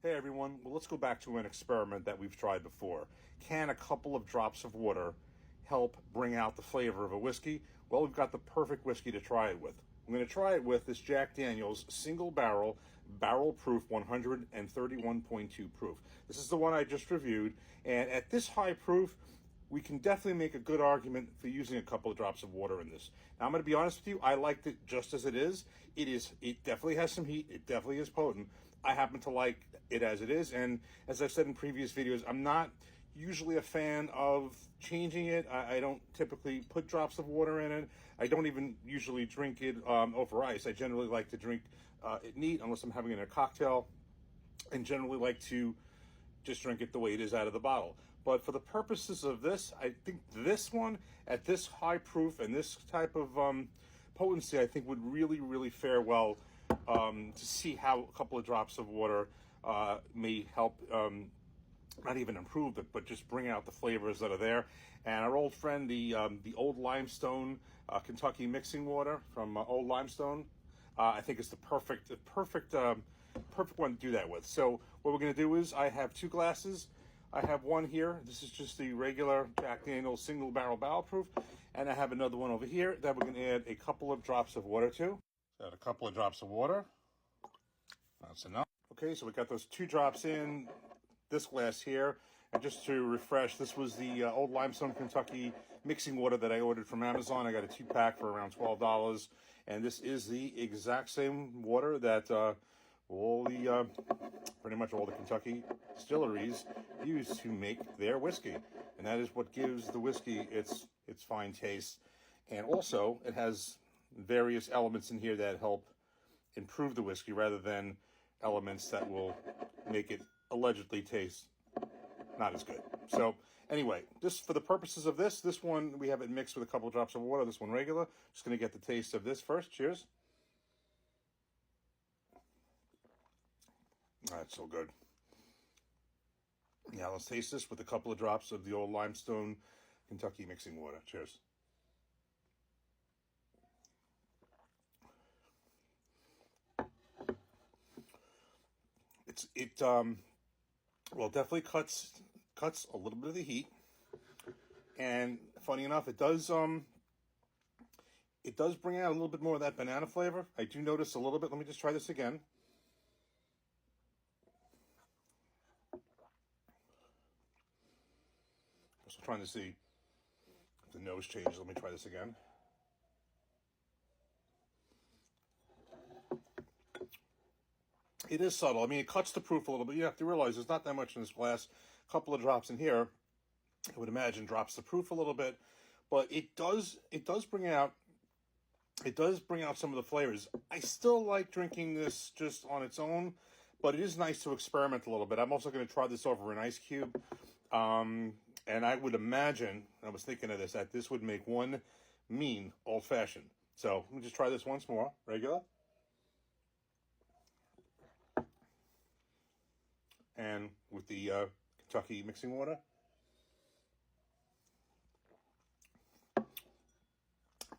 Hey everyone, well let's go back to an experiment that we've tried before. Can a couple of drops of water help bring out the flavor of a whiskey? Well, we've got the perfect whiskey to try it with. I'm going to try it with this Jack Daniel's single barrel proof 131.2 proof. This is the one I just reviewed, and at this high proof, we can definitely make a good argument for using a couple of drops of water in this. Now, I'm going to be honest with you, I liked it just as it is. It definitely has some heat. It definitely is potent. I happen to like it as it is, and as I've said in previous videos, I'm not usually a fan of changing it. I don't typically put drops of water in it. I don't even usually drink it over ice. I generally like to drink it neat unless I'm having it in a cocktail, and generally like to just drink it the way it is out of the bottle. But for the purposes of this, I think this one at this high proof and this type of potency, I think would really, really fare well to see how a couple of drops of water may help not even improve it, but just bring out the flavors that are there. And our old friend, the Old Limestone Kentucky mixing water from Old Limestone, I think is the perfect one to do that with. So what we're going to do is I have 2 glasses. I have one here. This is just the regular Jack Daniel's single barrel proof, and I have another one over here that we're going to add a couple of drops of water to. So add a couple of drops of water. That's enough. Okay, so we got those 2 drops in this glass here. And just to refresh, this was the Old Limestone Kentucky mixing water that I ordered from Amazon. I got a 2-pack for around $12. And this is the exact same water that pretty much all the Kentucky distilleries use to make their whiskey. And that is what gives the whiskey its fine taste. And also, it has various elements in here that help improve the whiskey rather than elements that will make it allegedly taste not as good. So anyway, just for the purposes of this one, we have it mixed with a couple of drops of water, this one regular. Just going to get the taste of this first. Cheers. That's so good. Now let's taste this with a couple of drops of the Old Limestone Kentucky mixing water. Cheers. Well, it definitely cuts a little bit of the heat, and funny enough, it does bring out a little bit more of that banana flavor. I do notice a little bit. Let me just try this again. Also trying to see if the nose changes. Let me try this again. It is subtle. I mean, it cuts the proof a little bit. You have to realize there's not that much in this glass. A couple of drops in here, I would imagine, drops the proof a little bit. But it does bring out some of the flavors. I still like drinking this just on its own, but it is nice to experiment a little bit. I'm also going to try this over an ice cube. And I would imagine, I was thinking of this, that this would make one mean old-fashioned. So let me just try this once more, regular. And with the Kentucky mixing water.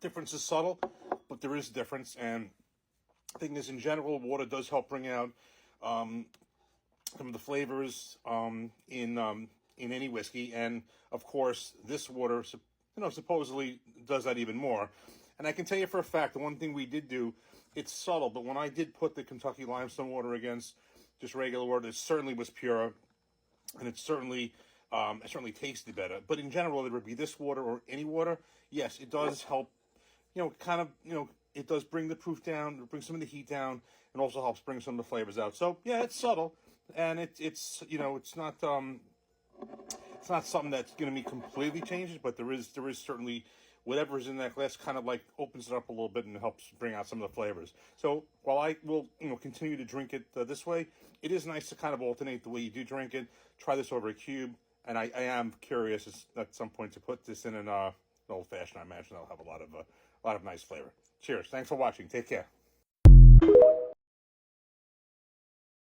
Difference is subtle, but there is a difference. And the thing is, in general, water does help bring out some of the flavors in any whiskey. And of course, this water, supposedly does that even more. And I can tell you for a fact, the one thing we did do, it's subtle, but when I did put the Kentucky limestone water against just regular water, it certainly was purer, and it certainly tasted better. But in general, whether it be this water or any water, yes, it does help, it does bring the proof down, bring some of the heat down, and also helps bring some of the flavors out. So yeah, it's subtle, and it's not something that's going to be completely changed, but there is certainly whatever is in that glass kind of like opens it up a little bit and helps bring out some of the flavors. So while I will continue to drink it this way, it is nice to kind of alternate the way you do drink it. Try this over a cube, and I am curious at some point to put this in an old fashioned. I imagine that'll have a lot of nice flavor. Cheers! Thanks for watching. Take care.